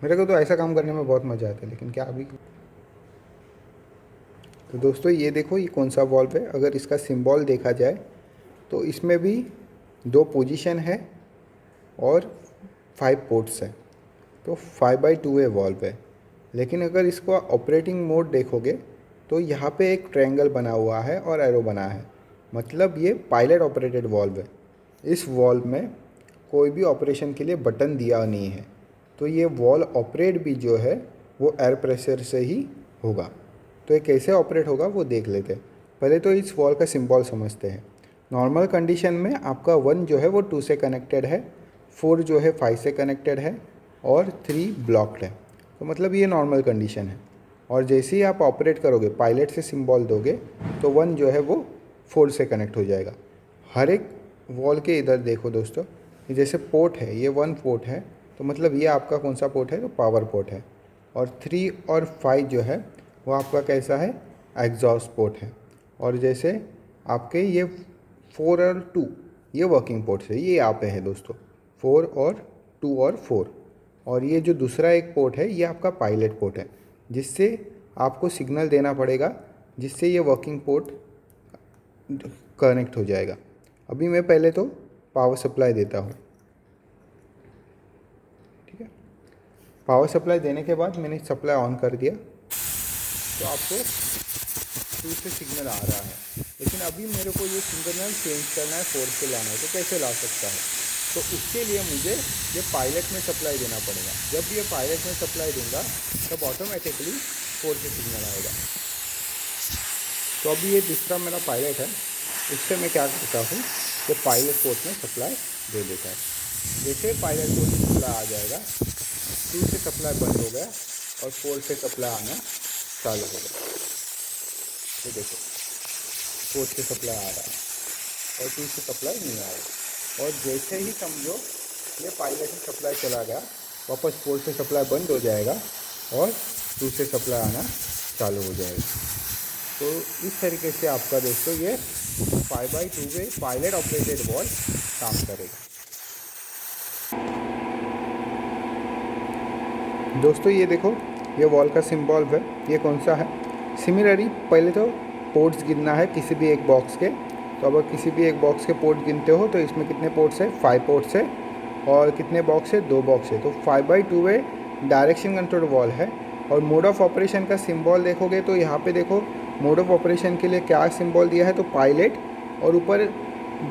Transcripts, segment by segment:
मेरे को तो ऐसा काम करने में बहुत मज़ा आता है, लेकिन क्या अभी। तो दोस्तों ये देखो, ये कौन सा वॉल्व है। अगर इसका सिंबल देखा जाए तो इसमें भी 2 पोजीशन है और 5 पोर्ट्स हैं। तो 5/2 वे वॉल्व है। लेकिन अगर इसको ऑपरेटिंग मोड देखोगे तो यहाँ पे एक ट्रायंगल बना हुआ है और एरो बना है, मतलब ये पायलट ऑपरेटेड वॉल्व है। इस वॉल्व में कोई भी ऑपरेशन के लिए बटन दिया नहीं है, तो ये वॉल्व ऑपरेट भी जो है वो एयर प्रेशर से ही होगा। तो ये कैसे ऑपरेट होगा वो देख लेते हैं। पहले तो इस वॉल्व का सिंबल समझते हैं। नॉर्मल कंडीशन में आपका 1 जो है वो 2 से कनेक्टेड है, 4 जो है 5 से कनेक्टेड है और 3 ब्लॉक्ड है। तो मतलब ये नॉर्मल कंडीशन है। और जैसे ही आप ऑपरेट करोगे, पायलट से सिंबल दोगे, तो 1 जो है वो 4 से कनेक्ट हो जाएगा। हर एक वॉल के इधर देखो दोस्तों, ये जैसे पोर्ट है, ये 1 पोर्ट है, तो मतलब ये आपका कौन सा पोर्ट है, तो पावर पोर्ट है। और 3 और 5 जो है वो आपका कैसा है, एग्जॉस्ट पोर्ट है। और जैसे आपके ये 4 और 2 ये वर्किंग पोर्ट्स है, ये यहाँ पे है दोस्तों, 4 और 2 और 4। और ये जो दूसरा एक पोर्ट है ये आपका पायलट पोर्ट है, जिससे आपको सिग्नल देना पड़ेगा, जिससे ये वर्किंग पोर्ट कनेक्ट हो जाएगा। अभी मैं पहले तो पावर सप्लाई देता हूँ, ठीक है। पावर सप्लाई देने के बाद मैंने सप्लाई ऑन कर दिया, तो आपको 2 से सिग्नल आ रहा है। लेकिन अभी मेरे को ये सिग्नल चेंज करना है, 4 से लाना है, तो कैसे ला सकता है। तो उसके लिए मुझे ये पायलट में सप्लाई देना पड़ेगा। जब ये पायलट में सप्लाई दूंगा तब ऑटोमेटिकली 4 से सिग्नल आएगा। तो अभी ये दूसरा मेरा पायलट है, उससे मैं क्या करता हूँ, ये पायलट पोर्ट में सप्लाई दे देता है। जैसे पायलट पोर्ट में सप्लाई आ जाएगा, 2 से सप्लाई बंद हो गया और 4 से सप्लाई आना चालू हो गया। ये देखो, 4 से सप्लाई आ रहा है और 2 से सप्लाई नहीं आ रहा। और जैसे ही समझो ये पायलट से सप्लाई चला गया, वापस 4 से सप्लाई बंद हो जाएगा और 2 से सप्लाई आना चालू हो जाएगा। तो इस तरीके से आपका दोस्तों ये 5/2 वे पायलट ऑपरेटेड वॉल्व काम करेगा। दोस्तों ये देखो, ये वॉल का सिंबल है, ये कौन सा है। सिमिलरली पहले तो पोर्ट्स गिनना है किसी भी एक बॉक्स के। तो अगर किसी भी एक बॉक्स के पोर्ट गिनते हो तो इसमें कितने पोर्ट्स है, 5 पोर्ट्स है। और कितने बॉक्स है, 2 बॉक्स है। तो 5/2 वे डायरेक्शन कंट्रोल वॉल है। और मोड ऑफ ऑपरेशन का सिंबल देखोगे तो यहाँ पे देखो, मोड ऑफ ऑपरेशन के लिए क्या सिंबल दिया है, तो पायलट, और ऊपर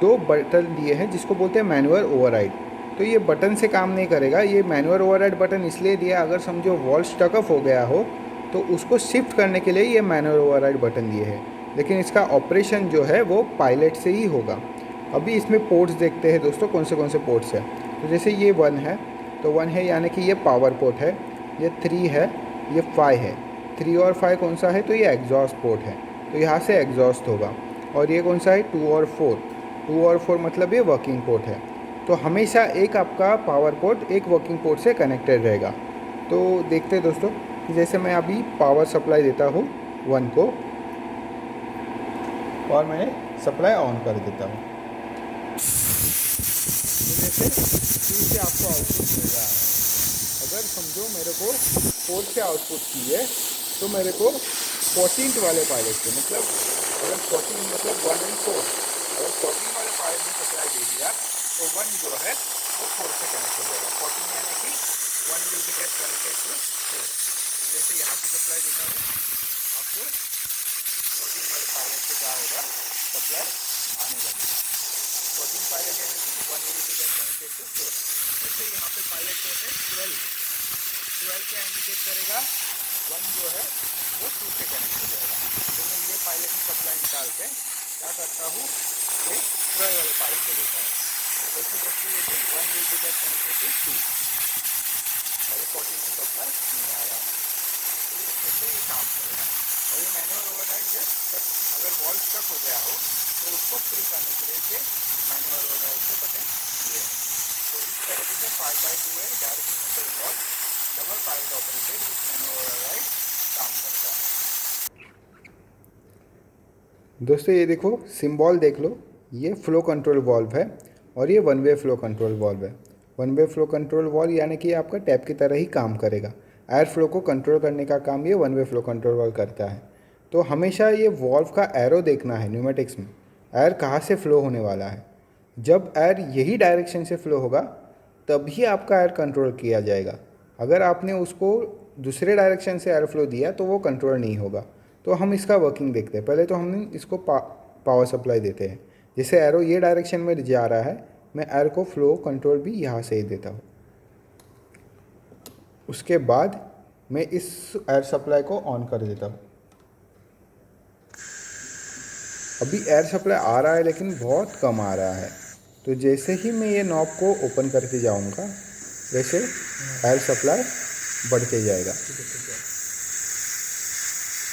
2 बटन दिए हैं जिसको बोलते हैं मैनुअल ओवरराइड। तो ये बटन से काम नहीं करेगा। ये मैनुअल ओवरराइड बटन इसलिए दिया, अगर समझो वॉल स्टकअप हो गया हो तो उसको शिफ्ट करने के लिए ये मैनुअल ओवरराइड बटन दिए हैं। लेकिन इसका ऑपरेशन जो है वो पायलट से ही होगा। अभी इसमें पोर्ट्स देखते हैं दोस्तों, कौन से पोर्ट्स हैं। तो जैसे ये 1 है, तो 1 है यानी कि ये पावर पोर्ट है। ये 3 है, ये 5 है। 3 और 5 कौन सा है, तो ये एग्जॉस्ट पोर्ट है, तो यहाँ से एग्जॉस्ट होगा। और ये कौन सा है, 2 और 4। 2 और 4 मतलब ये वर्किंग पोर्ट है। तो हमेशा एक आपका पावर पोर्ट एक वर्किंग पोर्ट से कनेक्टेड रहेगा। तो देखते हैं दोस्तों कि जैसे मैं अभी पावर सप्लाई देता हूँ 1 को, और मैं सप्लाई ऑन कर देता हूँ। तो जैसे 2 से आपको आउटपुट मिल रहा है। अगर समझो मेरे को 4 से आउटपुट चाहिए, तो मेरे को 14th वाले पायलट से, मतलब अगर 14 मतलब 1 और 4, अगर 14 वाले पायलट में सप्लाई दे दिया तो 1 जो है वो 4 से कनेक्ट हो जाएगा। 14 यानी कि 1 will be get connected to 4। जैसे यहाँ से सप्लाई देता हूँ आपको, 14 वाले पायलट से क्या होगा, सप्लाई आने लगेगा। 14 पायलट यानी कि 1 will be get connected to 4। जैसे यहाँ पे पायलट पोर्ट है 12 क्या इंडिकेट करेगा, 1 जो है वो 2 से कनेक्ट हो जाएगा। तो मैं ये पायलट की सप्लाई निकाल के क्या करता हूँ, ये 12 वाले पायलट को देता हूँ। जैसे जैसे ये 1 will be get connected to 2 और 14 से सप्लाई नहीं आ रहा है, तो ऐसे ये काम करेगा। और ये मैनुअल ओवरराइड जस्ट, अगर वॉल स्टक हो गया हो तो उसको फ्री करने के लिए ये मैनुअल ओवरराइड के बटन दिए हैं। तो इस तरीके से 5/2 है direction control wall double pilot operated with manual override काम करता है। दोस्तों ये देखो, सिंबल देख लो, ये फ्लो कंट्रोल वॉल्व है और ये 1 वे फ्लो कंट्रोल वॉल्व है। One way flow control valve यानी कि आपका टैप की तरह ही काम करेगा। एयर फ्लो को कंट्रोल करने का काम ये one way flow control valve करता है। तो हमेशा ये वॉल्व का एरो देखना है न्यूमेटिक्स में, एयर कहाँ से फ्लो होने वाला है। जब एयर यही डायरेक्शन से फ्लो होगा तभी आपका एयर कंट्रोल किया जाएगा। अगर आपने उसको दूसरे डायरेक्शन से एयर फ्लो दिया तो वो कंट्रोल नहीं होगा। तो हम इसका वर्किंग देखते हैं। पहले तो हम इसको पावर सप्लाई देते हैं। जैसे एरो ये डायरेक्शन में जा रहा है, मैं एयर को फ्लो कंट्रोल भी यहाँ से ही देता हूँ। उसके बाद मैं इस एयर सप्लाई को ऑन कर देता हूँ। अभी एयर सप्लाई आ रहा है लेकिन बहुत कम आ रहा है। तो जैसे ही मैं ये नॉब को ओपन करके जाऊँगा वैसे एयर सप्लाई बढ़ते जाएगा।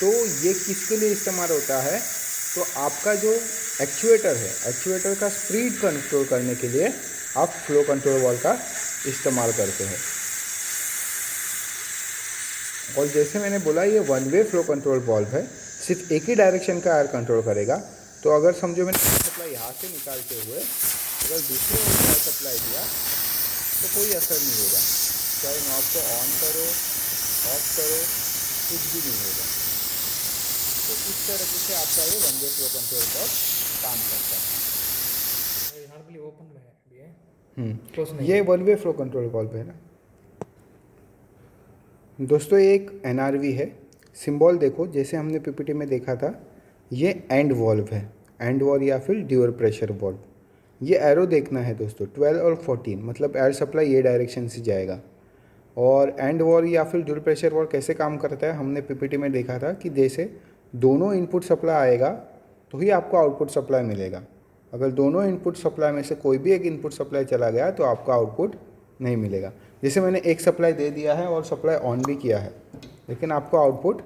तो ये किसके लिए इस्तेमाल होता है? तो आपका जो एक्चुएटर है, एक्चुएटर का स्पीड कंट्रोल करने के लिए आप फ्लो कंट्रोल वॉल्व का इस्तेमाल करते हैं। और जैसे मैंने बोला ये one way flow control valve है, सिर्फ एक ही डायरेक्शन का एयर कंट्रोल करेगा। तो अगर समझो मैंने एयर सप्लाई यहाँ से निकालते हुए अगर दूसरे ओर एयर सप्लाई दिया तो कोई असर नहीं होगा। चाहे नॉब को ऑन करो ऑफ करो कुछ भी नहीं होगा। तो इस तरीके से आपका ये one way flow control valve काम करता है। हार्डली ओपन में है अभी है क्लोज नहीं ये one way flow control valve है ना दोस्तों। ये एक एनआरवी है। सिंबल देखो जैसे हमने पीपीटी में देखा था, ये एंड वॉल्व है, एंड वॉल्व या फिर ड्यूअल प्रेशर वॉल्व। ये एरो देखना है दोस्तों 12 और 14, मतलब एयर सप्लाई ये डायरेक्शन से जाएगा। और एंड वॉल्व या फिर ड्यूअल प्रेशर वॉल्व कैसे काम करता है हमने पीपीटी में देखा था कि जैसे दोनों इनपुट सप्लाई आएगा तो ही आपको आउटपुट सप्लाई मिलेगा। अगर दोनों इनपुट सप्लाई में से कोई भी एक इनपुट सप्लाई चला गया तो आपका आउटपुट नहीं मिलेगा। जैसे मैंने एक सप्लाई दे दिया है और सप्लाई ऑन भी किया है लेकिन आपको आउटपुट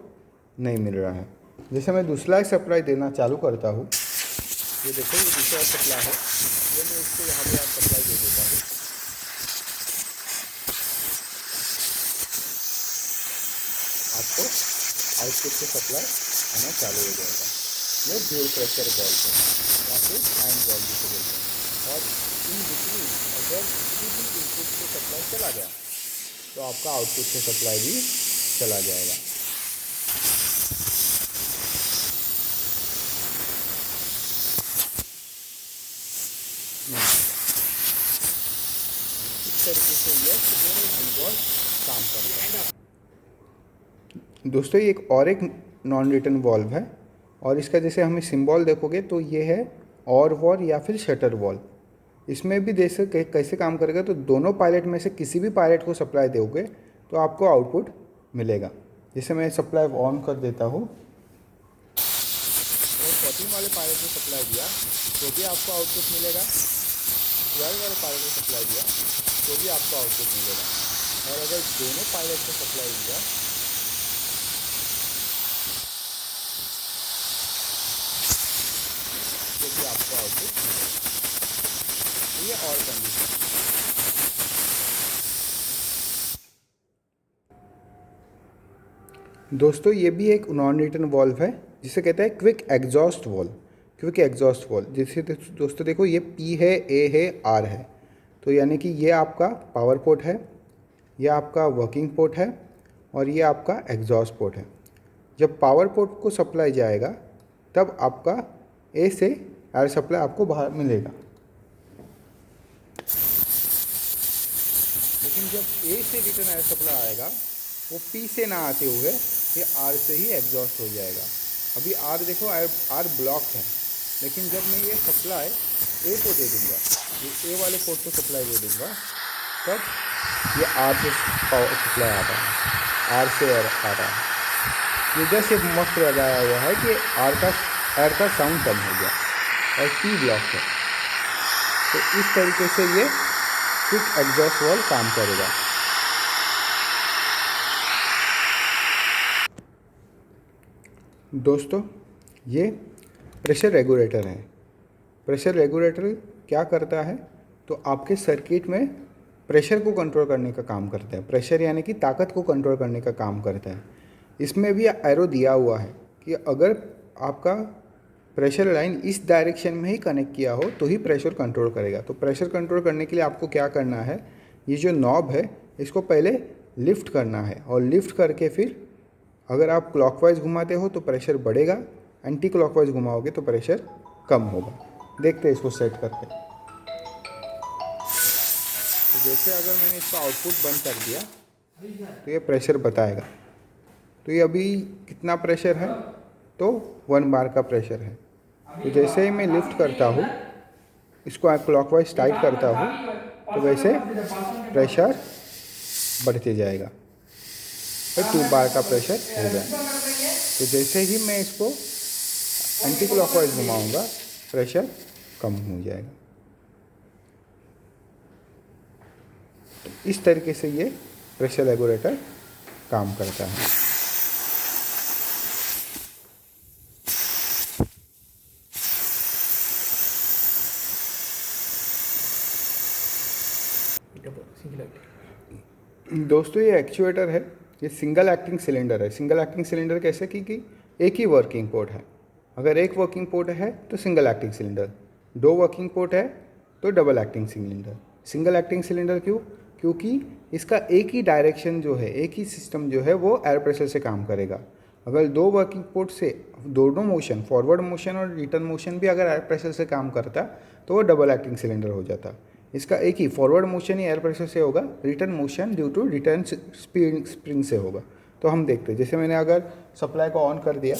नहीं मिल रहा है। जैसे मैं दूसरा सप्लाई देना चालू करता हूँ, ये देखो ये दूसरा सप्लाई है, ये मैं इसको यहाँ पे सप्लाई दे देता हूँ। आपको आउटपुट से सप्लाई आना चालू हो जाएगा। ये ड्यूल प्रेशर वॉल्व है या फिर हैंड वॉल्व जिसे बोलते हैं। और इन बिटवीन अगर किसी भी इनपुट से सप्लाई चला गया तो आपका आउटपुट से सप्लाई भी चला जाएगा। इस तरीके से ये हैंड वॉल्व काम करता है। दोस्तों ये एक नॉन रिटर्न वॉल्व है और इसका जैसे हमें सिंबल देखोगे तो ये है और वॉल्व या फिर शटर वॉल्व। इसमें भी जैसे कैसे काम करेगा तो दोनों पायलट में से किसी भी पायलट को सप्लाई दोगे तो आपको आउटपुट मिलेगा। जैसे मैं सप्लाई ऑन कर देता हूँ और 14 वाले पायलट को सप्लाई दिया तो भी आपको आउटपुट मिलेगा। 12 वाले पायलट को सप्लाई दिया तो भी आपको आउटपुट मिलेगा। और अगर दोनों पायलट को सप्लाई दिया तो भी आपको आउटपुट ये और कंडीशन। दोस्तों ये भी एक नॉन रिटर्न वॉल्व है जिसे कहते हैं quick exhaust valve. Quick exhaust valve जैसे दोस्तों देखो ये P है, A है, R है। तो यानी कि ये आपका पावर पोर्ट है, ये आपका वर्किंग पोर्ट है और ये आपका एग्जॉस्ट पोर्ट है। जब पावर पोर्ट को सप्लाई जाएगा तब आपका A से एयर सप्लाई आपको बाहर मिलेगा। लेकिन जब A से रिटर्न एयर सप्लाई आएगा वो P से ना आते हुए ये R से ही एग्जॉस्ट हो जाएगा। अभी R देखो R ब्लॉक है, लेकिन जब मैं ये सप्लाई A को दे दूँगा, ये A वाले पोर्ट को सप्लाई दे दूँगा तब ये R से पावर सप्लाई आता है, R से एयर आता है। ये जैसे मस्त लगाया हुआ है कि एयर का साउंड कम हो गया और P ब्लॉक है। तो इस तरीके से ये क्विक एग्जॉस्ट वॉल्व काम करेगा। दोस्तों ये प्रेशर रेगुलेटर है। प्रेशर रेगुलेटर क्या करता है तो आपके सर्किट में प्रेशर को कंट्रोल करने का काम करता है। प्रेशर यानी कि ताकत को कंट्रोल करने का काम करता है। इसमें भी एरो दिया हुआ है कि अगर आपका प्रेशर लाइन इस डायरेक्शन में ही कनेक्ट किया हो तो ही प्रेशर कंट्रोल करेगा। तो प्रेशर कंट्रोल करने के लिए आपको क्या करना है ये जो नॉब है इसको पहले लिफ्ट करना है, और लिफ्ट करके फिर अगर आप क्लॉकवाइज घुमाते हो तो प्रेशर बढ़ेगा, एंटी क्लॉकवाइज घुमाओगे तो प्रेशर कम होगा। देखते हैं इसको सेट करके। तो जैसे अगर मैंने इसका आउटपुट बंद कर दिया तो ये प्रेशर बताएगा। तो ये अभी कितना प्रेशर है, तो 1 बार का प्रेशर है। तो जैसे ही मैं लिफ्ट करता हूँ, इसको क्लॉकवाइज टाइट करता हूँ, तो वैसे प्रेशर बढ़ते जाएगा, फिर 2 बार का प्रेशर होगा। तो जैसे ही मैं इसको एंटी क्लॉकवाइज घुमाऊँगा प्रेशर कम हो जाएगा। तो इस तरीके से ये प्रेशर रेगुलेटर काम करता है। Single acting. दोस्तों ये एक्चुएटर है, ये सिंगल एक्टिंग सिलेंडर है। सिंगल एक्टिंग सिलेंडर कैसे कि एक ही वर्किंग पोर्ट है। अगर एक वर्किंग पोर्ट है तो single acting cylinder, 2 working port है तो double acting cylinder. Single acting cylinder क्यों? क्योंकि इसका एक ही डायरेक्शन जो है, एक ही सिस्टम जो है वो एयर प्रेशर से काम करेगा। अगर 2 वर्किंग पोर्ट से दोनों मोशन, फॉरवर्ड मोशन और रिटर्न मोशन भी अगर एयर प्रेशर से काम करता तो वो डबल एक्टिंग सिलेंडर हो जाता। इसका एक ही फॉरवर्ड मोशन ही एयर प्रेशर से होगा, return motion due to return spring से होगा। तो हम देखते हैं, जैसे मैंने अगर सप्लाई को ऑन कर दिया,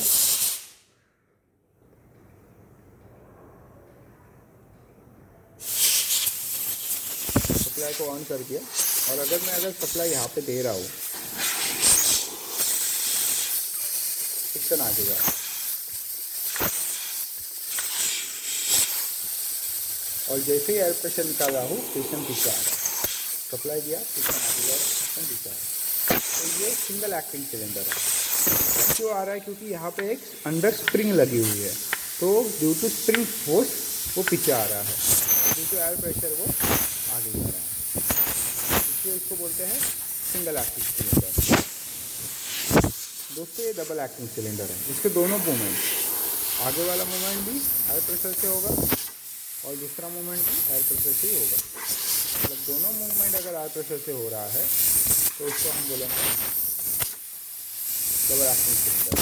सप्लाई को ऑन कर दिया, और अगर सप्लाई यहाँ पे दे रहा हूँ, पिस्टन आ जाएगा, और जैसे ही एयर प्रेशर निकाल रहा हूँ पिस्टन पीछे आ रहा है। सप्लाई दिया, पिस्टन आ गया, पिस्टन पीछे आ रहा है। तो ये सिंगल एक्टिंग सिलेंडर है। क्यों आ रहा है? क्योंकि यहाँ पे एक अंडर स्प्रिंग लगी हुई है, तो ड्यू टू स्प्रिंग फोर्स वो पीछे आ रहा है, ड्यू टू एयर प्रेशर वो आगे जा रहा है। इसलिए इसको बोलते हैं सिंगल एक्टिंग सिलेंडर। दोस्तों ये डबल एक्टिंग सिलेंडर है। इसके दोनों मूवमेंट, आगे वाला मूवमेंट भी एयर प्रेशर से होगा और दूसरा मूवमेंट भी एयर प्रेशर से ही होगा। मतलब दोनों मूवमेंट अगर एयर प्रेशर से हो रहा है तो इसको हम बोलेंगे डबल एक्टिंग सिलेंडर।